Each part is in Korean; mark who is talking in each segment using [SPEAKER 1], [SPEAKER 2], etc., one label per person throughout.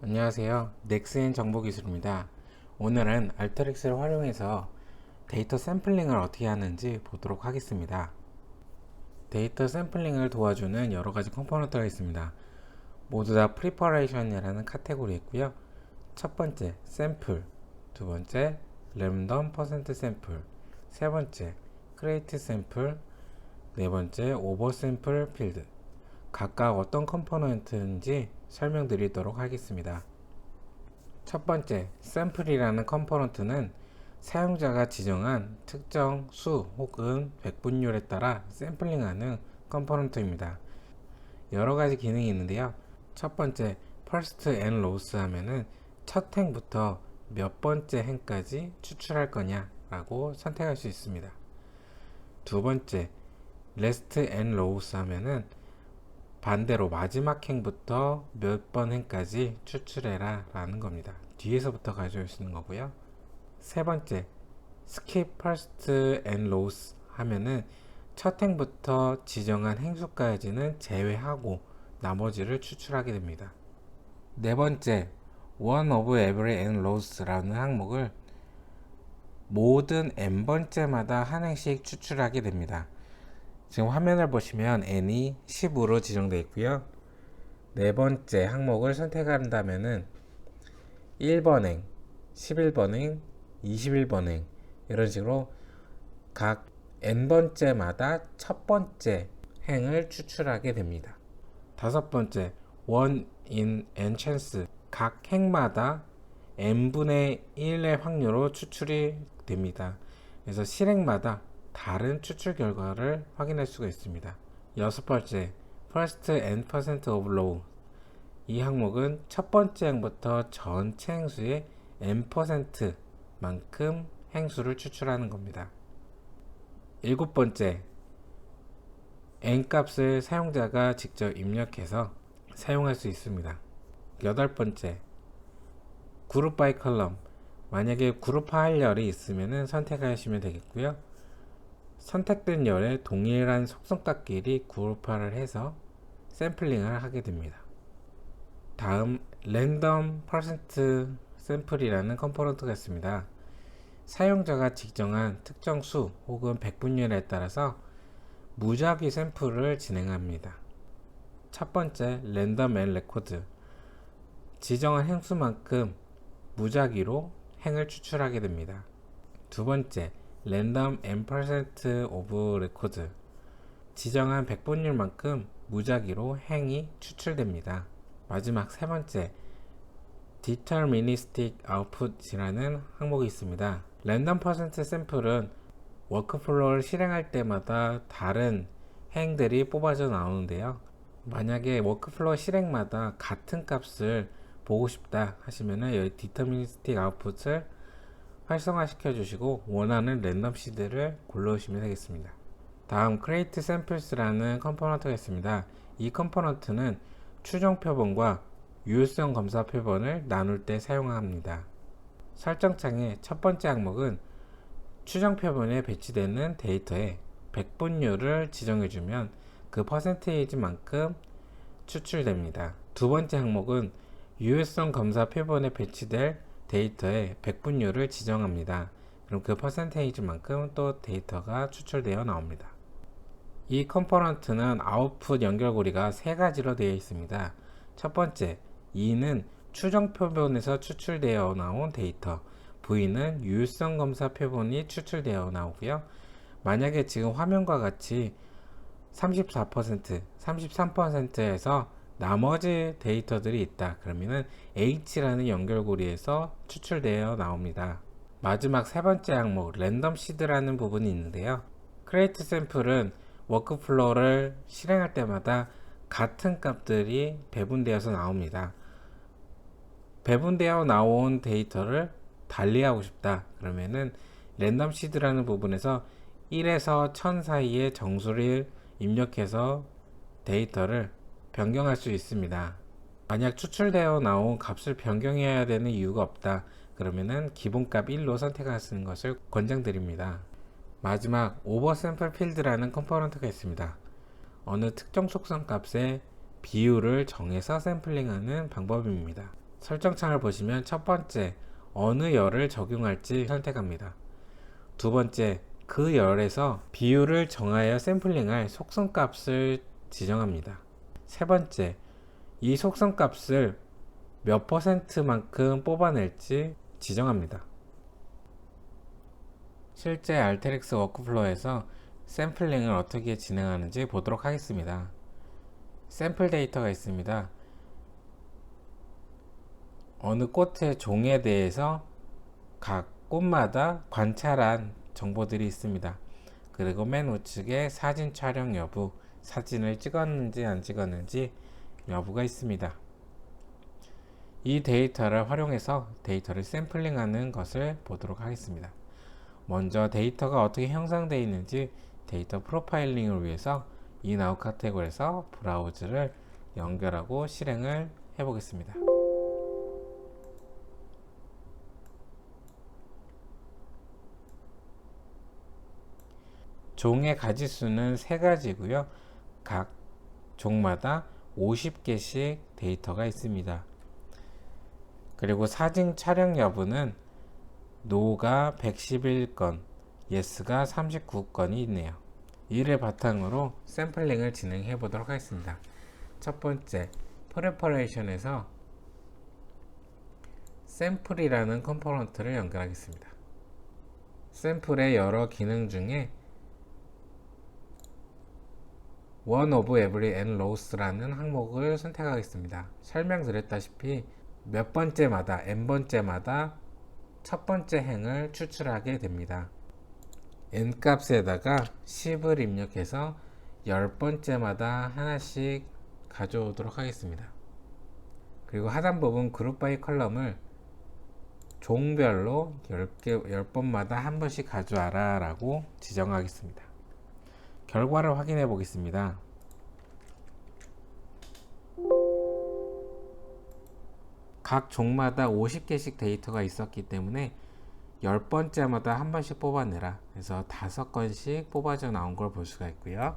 [SPEAKER 1] 안녕하세요. 넥스엔 정보기술입니다. 오늘은 알터릭스를 활용해서 데이터 샘플링을 어떻게 하는지 보도록 하겠습니다. 데이터 샘플링을 도와주는 여러가지 컴포넌트가 있습니다. 모두 다 프리퍼레이션이라는 카테고리에 있고요. 첫 번째, 샘플. 두 번째, 랜덤 퍼센트 샘플. 세 번째, 크리에이트 샘플. 네 번째, 오버 샘플 필드. 각각 어떤 컴포넌트인지 설명드리도록 하겠습니다. 첫 번째, 샘플이라는 컴포넌트는 사용자가 지정한 특정 수 혹은 백분율에 따라 샘플링하는 컴포넌트입니다. 여러 가지 기능이 있는데요. 첫 번째, first and last 하면은 첫 행부터 몇 번째 행까지 추출할 거냐라고 선택할 수 있습니다. 두 번째, last and last 하면은 반대로 마지막 행부터 몇 번 행까지 추출해라 라는 겁니다. 뒤에서부터 가져올 수 있는 거고요. 세 번째, skip first and last 하면은 첫 행부터 지정한 행수까지는 제외하고 나머지를 추출하게 됩니다. 네 번째, one of every and last 라는 항목을 모든 n번째마다 한 행씩 추출하게 됩니다. 지금 화면을 보시면 n이 10으로 지정되어 있고요. 네 번째 항목을 선택한다면은 1번 행, 11번 행, 21번 행 이런 식으로 각 n번째마다 첫 번째 행을 추출하게 됩니다. 다섯 번째, one in n chance 각 행마다 n분의 1의 확률로 추출이 됩니다. 그래서 실행마다 다른 추출 결과를 확인할 수가 있습니다. 여섯 번째, first n percent of low. 이 항목은 첫 번째 행부터 전체 행수의 n%만큼 행수를 추출하는 겁니다. 일곱 번째, n 값을 사용자가 직접 입력해서 사용할 수 있습니다. 여덟 번째, 그룹 바이 컬럼. 만약에 그룹화할 열이 있으면 선택하시면 되겠고요. 선택된 열의 동일한 속성값끼리 그룹화를 해서 샘플링을 하게 됩니다. 다음 랜덤 퍼센트 샘플이라는 컴포넌트가 있습니다. 사용자가 지정한 특정 수 혹은 백분율에 따라서 무작위 샘플을 진행합니다. 첫 번째, 랜덤 앤 레코드. 지정한 행수만큼 무작위로 행을 추출하게 됩니다. 두 번째, 랜덤 n percent of record. 지정한 백분율만큼 무작위로 행이 추출됩니다. 마지막 세 번째, deterministic output이라는 항목이 있습니다. 랜덤 퍼센트 샘플은 워크플로우를 실행할 때마다 다른 행들이 뽑아져 나오는데요. 만약에 워크플로우 실행마다 같은 값을 보고 싶다 하시면은 여기 deterministic output을 활성화시켜 주시고 원하는 랜덤 시드를 골라오시면 되겠습니다. 다음 create samples라는 컴포넌트가 있습니다. 이 컴포넌트는 추정 표본과 유효성 검사 표본을 나눌 때 사용합니다. 설정창의 첫 번째 항목은 추정 표본에 배치되는 데이터의 백분율을 지정해주면 그 퍼센테이지만큼 추출됩니다. 두 번째 항목은 유효성 검사 표본에 배치될 데이터의 백분율을 지정합니다. 그럼 그 퍼센테이지만큼 또 데이터가 추출되어 나옵니다. 이 컴포넌트는 아웃풋 연결고리가 세 가지로 되어 있습니다. 첫 번째, E는 추정 표본에서 추출되어 나온 데이터, V는 유효성 검사 표본이 추출되어 나오고요. 만약에 지금 화면과 같이 34%, 33%에서 나머지 데이터들이 있다. 그러면은 H라는 연결고리에서 추출되어 나옵니다. 마지막 세 번째 항목, 랜덤 시드라는 부분이 있는데요. 크리에이트 샘플은 워크플로우를 실행할 때마다 같은 값들이 배분되어서 나옵니다. 배분되어 나온 데이터를 달리하고 싶다. 그러면은 랜덤 시드라는 부분에서 1에서 1000 사이의 정수를 입력해서 데이터를 변경할 수 있습니다. 만약 추출되어 나온 값을 변경해야 되는 이유가 없다. 그러면은 기본값 1로 선택하시는 것을 권장드립니다. 마지막 오버샘플 필드라는 컴포넌트가 있습니다. 어느 특정 속성 값의 비율을 정해서 샘플링하는 방법입니다. 설정창을 보시면 첫 번째, 어느 열을 적용할지 선택합니다. 두 번째, 그 열에서 비율을 정하여 샘플링할 속성값을 지정합니다. 세 번째, 이 속성값을 몇 %만큼 뽑아낼지 지정합니다. 실제 알테릭스 워크플로우에서 샘플링을 어떻게 진행하는지 보도록 하겠습니다. 샘플 데이터가 있습니다. 어느 꽃의 종에 대해서 각 꽃마다 관찰한 정보들이 있습니다. 그리고 맨 우측에 사진 촬영 여부, 사진을 찍었는지 안 찍었는지 여부가 있습니다. 이 데이터를 활용해서 데이터를 샘플링하는 것을 보도록 하겠습니다. 먼저 데이터가 어떻게 형성되어 있는지 데이터 프로파일링을 위해서 인아웃 카테고리에서 브라우즈를 연결하고 실행을 해보겠습니다. 종의 가지수는 3가지고요. 각 종마다 50개씩 데이터가 있습니다. 그리고 사진 촬영 여부는 NO가 111건, YES가 39건이 있네요. 이를 바탕으로 샘플링을 진행해 보도록 하겠습니다. 첫 번째, 프레퍼레이션에서 샘플이라는 컴포넌트를 연결하겠습니다. 샘플의 여러 기능 중에 One of every n rows라는 항목을 선택하겠습니다. 설명드렸다시피 몇 번째마다 n번째마다 첫 번째 행을 추출하게 됩니다. n 값에다가 10을 입력해서 10번째마다 하나씩 가져오도록 하겠습니다. 그리고 하단 부분 그룹 바이 컬럼을 종별로 10번마다 한 번씩 가져와라 라고 지정하겠습니다. 결과를 확인해 보겠습니다. 각 종마다 50개씩 데이터가 있었기 때문에 10번째마다 한 번씩 뽑아내라 그래서 5건씩 뽑아져 나온 걸 볼 수가 있고요.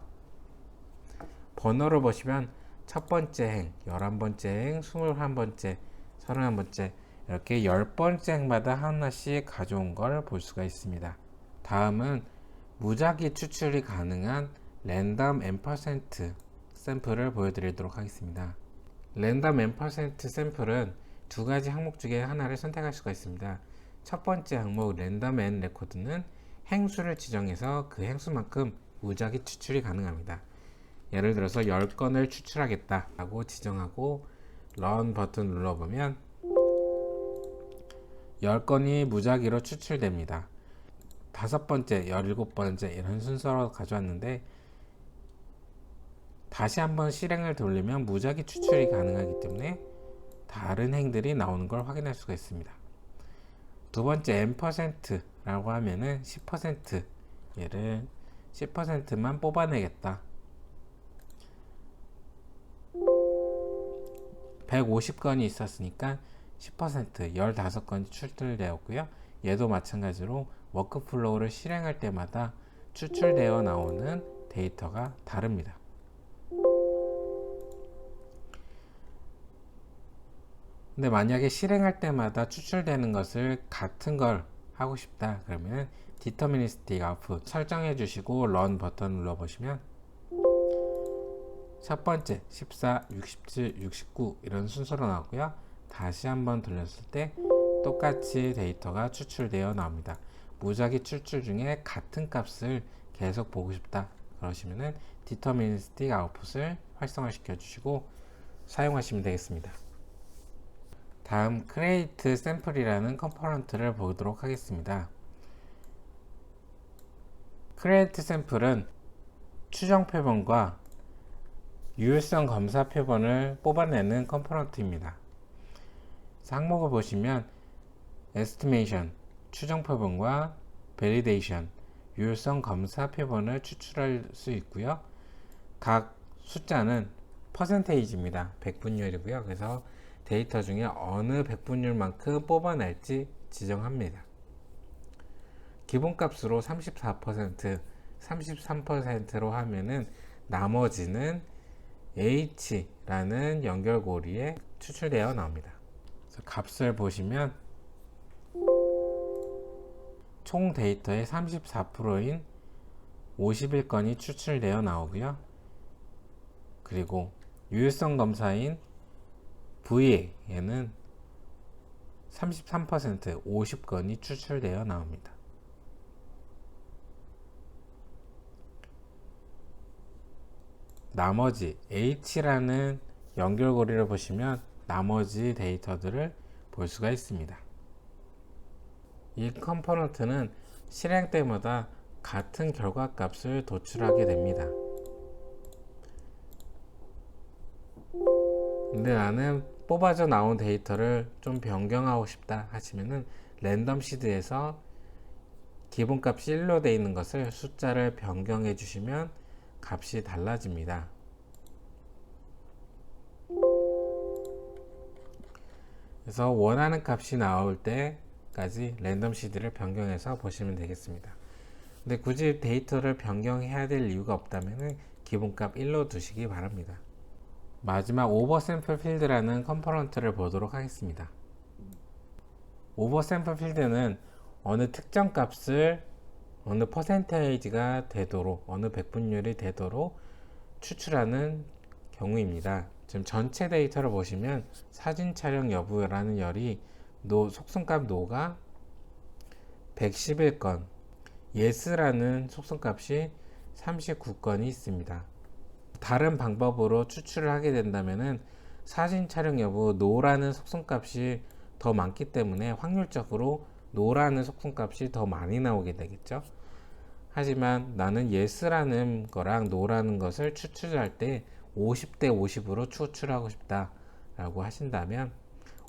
[SPEAKER 1] 번호를 보시면 첫 번째 행, 11번째 행, 21번째, 31번째 이렇게 10번째 행마다 하나씩 가져온 걸 볼 수가 있습니다. 다음은 무작위 추출이 가능한 랜덤 n% 샘플을 보여드리도록 하겠습니다. 랜덤 n% 샘플은 두 가지 항목 중에 하나를 선택할 수가 있습니다. 첫 번째 항목 랜덤 n 레코드는 행수를 지정해서 그 행수만큼 무작위 추출이 가능합니다. 예를 들어서 10건을 추출하겠다 라고 지정하고 런 버튼 눌러보면 10건이 무작위로 추출됩니다. 5번째, 17번째 이런 순서로 가져왔는데 다시 한번 실행을 돌리면 무작위 추출이 가능하기 때문에 다른 행들이 나오는 걸 확인할 수가 있습니다. 두 번째 n%라고 하면은 10% 얘를 10%만 뽑아내겠다. 150건이 있었으니까 10% 15건이 추출되었고요. 얘도 마찬가지로 워크플로우를 실행할 때마다 추출되어 나오는 데이터가 다릅니다. 근데 만약에 실행할 때마다 추출되는 것을 같은 걸 하고 싶다 그러면 deterministic output 설정해 주시고 run 버튼 눌러 보시면 첫 번째 14, 67, 69 이런 순서로 나오고요. 다시 한번 돌렸을 때 똑같이 데이터가 추출되어 나옵니다. 무작위 추출 중에 같은 값을 계속 보고 싶다 그러시면은 deterministic output을 활성화 시켜 주시고 사용하시면 되겠습니다. 다음 create sample이라는 컴포넌트를 보도록 하겠습니다. create sample은 추정 표본과 유효성 검사 표본을 뽑아내는 컴포넌트입니다. 항목을 보시면 estimation 추정 표본과 validation 유효성 검사 표본을 추출할 수 있고요. 각 숫자는 퍼센테이지입니다. 백분율이고요. 그래서 데이터 중에 어느 백분율만큼 뽑아낼지 지정합니다. 기본값으로 34%, 33%로 하면은 나머지는 H라는 연결고리에 추출되어 나옵니다. 값을 보시면 총 데이터의 34%인 51건이 추출되어 나오고요. 그리고 유효성 검사인 V에는 33% 50건이 추출되어 나옵니다. 나머지 H라는 연결고리를 보시면 나머지 데이터들을 볼 수가 있습니다. 이 컴포넌트는 실행 때마다 같은 결과값을 도출하게 됩니다. 근데 나는 뽑아져 나온 데이터를 좀 변경하고 싶다 하시면은 랜덤 시드에서 기본값이 1로 되어 있는 것을 숫자를 변경해 주시면 값이 달라집니다. 그래서 원하는 값이 나올 때까지 랜덤 시드를 변경해서 보시면 되겠습니다. 근데 굳이 데이터를 변경해야 될 이유가 없다면 기본값 1로 두시기 바랍니다. 마지막 오버샘플 필드라는 컴포넌트를 보도록 하겠습니다. 오버샘플 필드는 어느 특정 값을 어느 퍼센테이지가 되도록, 어느 백분율이 되도록 추출하는 경우입니다. 지금 전체 데이터를 보시면 사진 촬영 여부라는 열이 속성값 노가 111건, yes라는 속성값이 39건이 있습니다. 다른 방법으로 추출을 하게 된다면은 사진 촬영 여부 no라는 속성값이 더 많기 때문에 확률적으로 no라는 속성값이 더 많이 나오게 되겠죠. 하지만 나는 yes라는 거랑 no라는 것을 추출할 때 50대 50으로 추출하고 싶다 라고 하신다면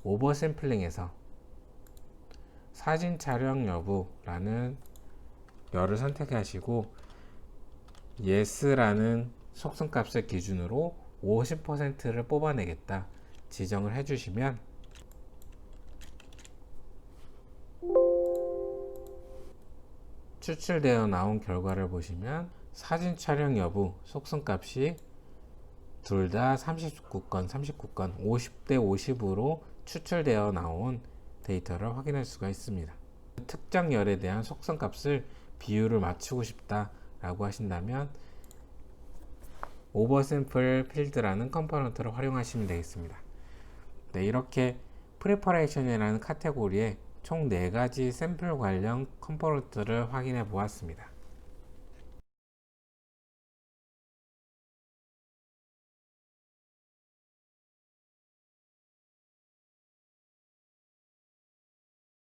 [SPEAKER 1] 오버샘플링에서 사진 촬영 여부라는 열을 선택하시고 yes라는 속성값을 기준으로 50%를 뽑아내겠다 지정을 해주시면 추출되어 나온 결과를 보시면 사진 촬영 여부 속성값이 둘 다 39건, 50대 50으로 추출되어 나온 데이터를 확인할 수가 있습니다. 특정 열에 대한 속성값을 비율을 맞추고 싶다 라고 하신다면 오버샘플 필드라는 컴포넌트를 활용하시면 되겠습니다. 네, 이렇게 프리퍼레이션이라는 카테고리에 총 4가지 샘플 관련 컴포넌트를 확인해 보았습니다.